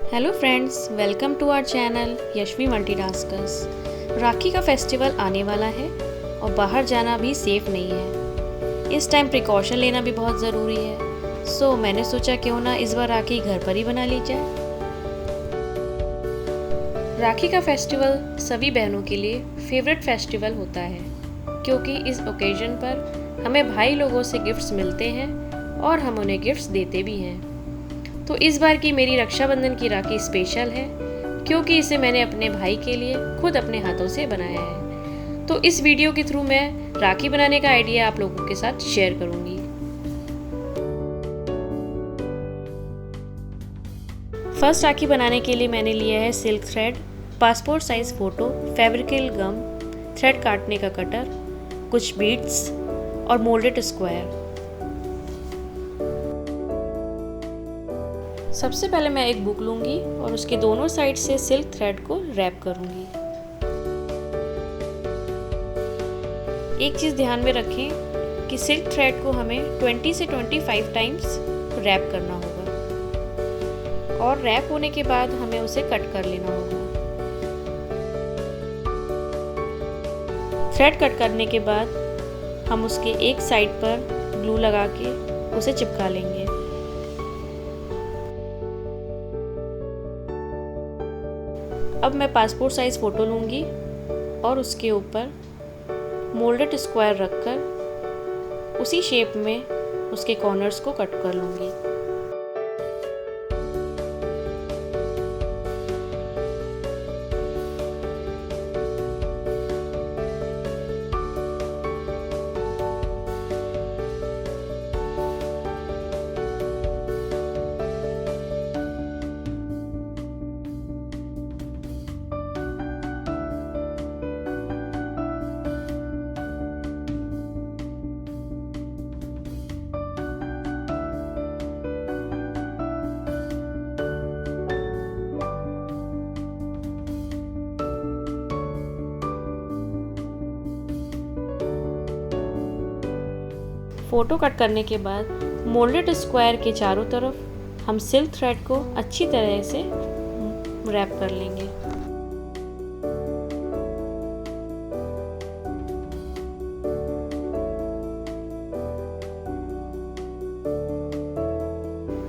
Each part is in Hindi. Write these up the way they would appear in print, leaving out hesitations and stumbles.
Hello friends, welcome to our channel Yashvi multitaskers. Rakhi का फेस्टिवल आने वाला है और बाहर जाना भी सेफ नहीं है। इस टाइम प्रिकॉशन लेना भी बहुत ज़रूरी है। सो मैंने सोचा क्यों ना इस बार राखी घर पर ही बना ली जाए। राखी का फेस्टिवल सभी बहनों के लिए फेवरेट फेस्टिवल होता है, क्योंकि इस ओकेजन पर हमें भाई लोगों से गिफ्ट्स मिलते हैं और हम उन्हें गिफ्ट्स देते भी हैं। तो इस बार की मेरी रक्षाबंधन की राखी स्पेशल है, क्योंकि इसे मैंने अपने भाई के लिए खुद अपने हाथों से बनाया है। तो इस वीडियो के थ्रू मैं राखी बनाने का आइडिया आप लोगों के साथ शेयर करूंगी। फर्स्ट राखी बनाने के लिए मैंने लिया है silk thread, passport size photo, Fevicryl gum, thread काटने का कटर, कुछ बीड्स और मोल्डेड स्क्वायर। सबसे पहले मैं एक बुक लूँगी और उसके दोनों साइड से सिल्क थ्रेड को रैप करूँगी। एक चीज़ ध्यान में रखें कि सिल्क थ्रेड को हमें 20 से 25 टाइम्स रैप करना होगा और रैप होने के बाद हमें उसे कट कर लेना होगा। थ्रेड कट करने के बाद हम उसके एक साइड पर ग्लू लगा के उसे चिपका लेंगे। अब मैं पासपोर्ट साइज फ़ोटो लूँगी और उसके ऊपर मोल्डेड स्क्वायर रखकर उसी शेप में उसके कॉर्नर्स को कट कर लूँगी। फ़ोटो कट करने के बाद मोल्डेड स्क्वायर के चारों तरफ हम सिल्क थ्रेड को अच्छी तरह से रैप कर लेंगे।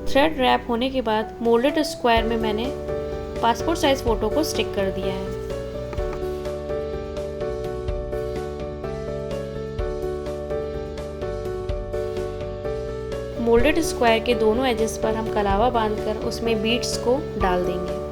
थ्रेड रैप होने के बाद मोल्डेड स्क्वायर में मैंने पासपोर्ट साइज फ़ोटो को स्टिक कर दिया है। मोल्डेड स्क्वायर के दोनों एजेस पर हम कलावा बांधकर उसमें बीड्स को डाल देंगे।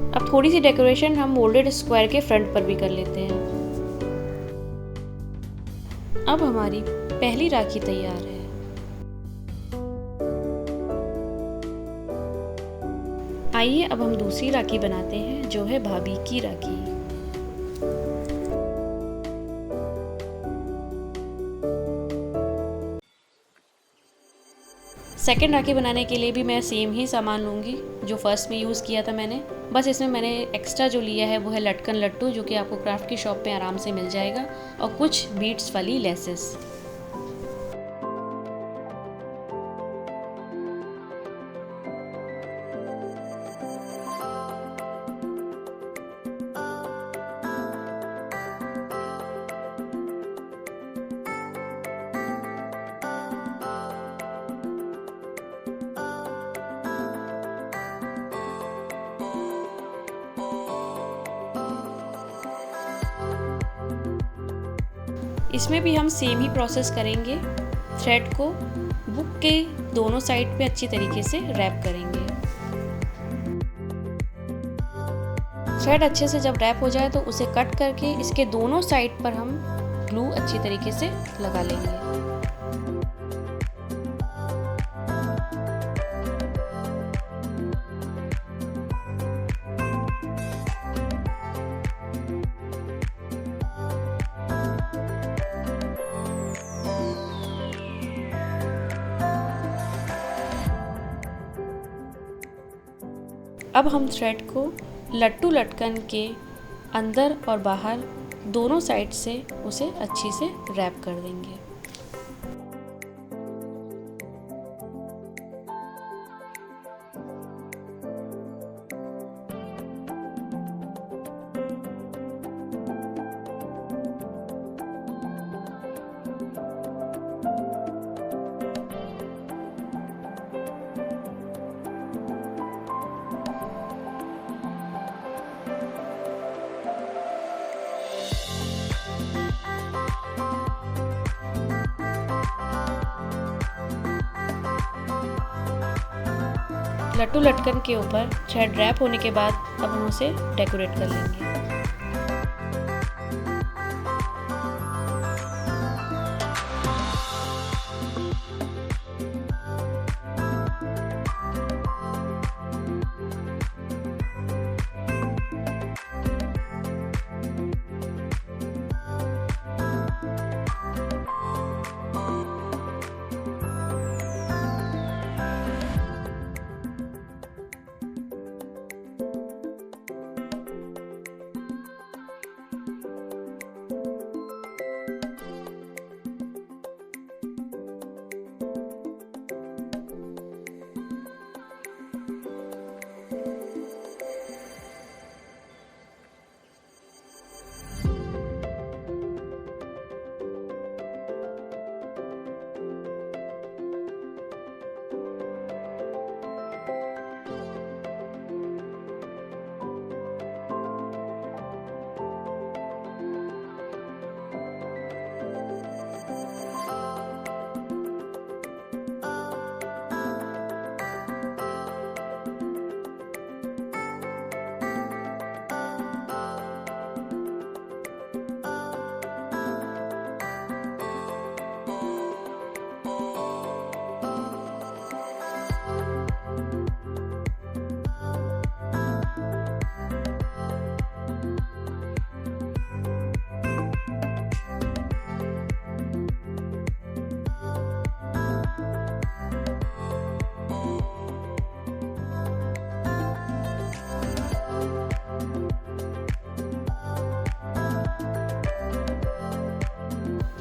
अब थोड़ी सी डेकोरेशन हम मोल्डेड स्क्वायर के फ्रंट पर भी कर लेते हैं। अब हमारी पहली राखी तैयार है। आइए अब हम दूसरी राखी बनाते हैं, जो है भाभी की राखी। सेकेंड राखी बनाने के लिए भी मैं सेम ही सामान लूँगी जो फर्स्ट में यूज़ किया था मैंने। बस इसमें मैंने एक्स्ट्रा जो लिया है वो है लटकन लट्टू, जो कि आपको क्राफ्ट की शॉप पे आराम से मिल जाएगा, और कुछ बीट्स वाली लेसेस। इसमें भी हम सेम ही प्रोसेस करेंगे। थ्रेड को बुक के दोनों साइड पे अच्छी तरीके से रैप करेंगे। थ्रेड अच्छे से जब रैप हो जाए तो उसे कट करके इसके दोनों साइड पर हम ग्लू अच्छी तरीके से लगा लेंगे। अब हम थ्रेड को लट्टू लटकन के अंदर और बाहर दोनों साइड से उसे अच्छी से रैप कर देंगे। लट्टू लटकन के ऊपर थ्रेड रैप होने के बाद अब हम उसे डेकोरेट कर लेंगे।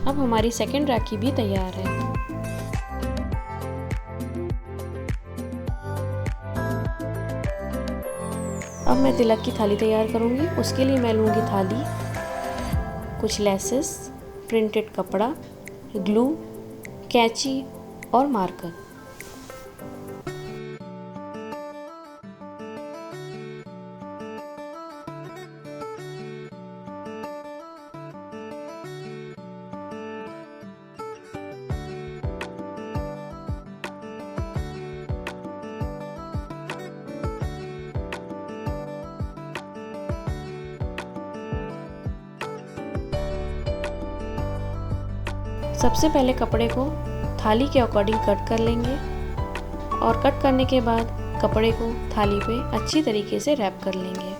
अब हमारी सेकंड राखी भी तैयार है। अब मैं तिलक की थाली तैयार करूंगी। उसके लिए मैं लूंगी थाली, कुछ लेसेस, प्रिंटेड कपड़ा, ग्लू, कैंची और मार्कर। सबसे पहले कपड़े को थाली के अकॉर्डिंग कट कर लेंगे और कट करने के बाद कपड़े को थाली पे अच्छी तरीके से रैप कर लेंगे।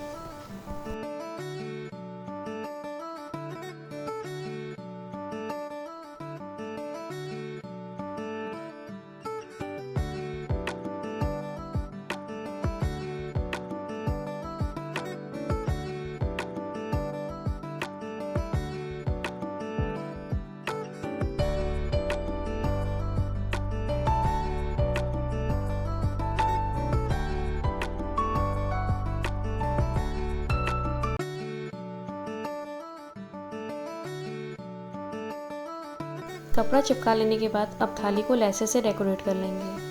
कपड़ा चिपका लेने के बाद अब थाली को लेसे से डेकोरेट कर लेंगे।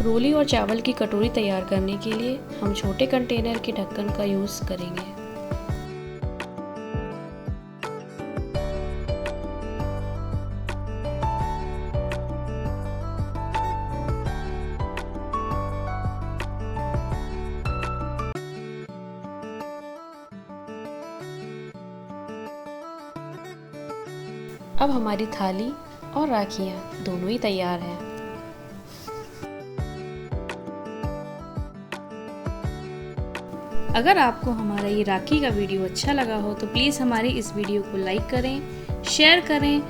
रोली और चावल की कटोरी तैयार करने के लिए हम छोटे कंटेनर के ढक्कन का यूज़ करेंगे। अब हमारी थाली और राखियाँ दोनों ही तैयार हैं। अगर आपको हमारा ये राखी का वीडियो अच्छा लगा हो तो प्लीज़ हमारे इस वीडियो को लाइक करें, शेयर करें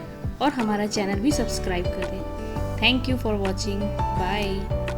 और हमारा चैनल भी सब्सक्राइब करें। Thank you for watching. Bye.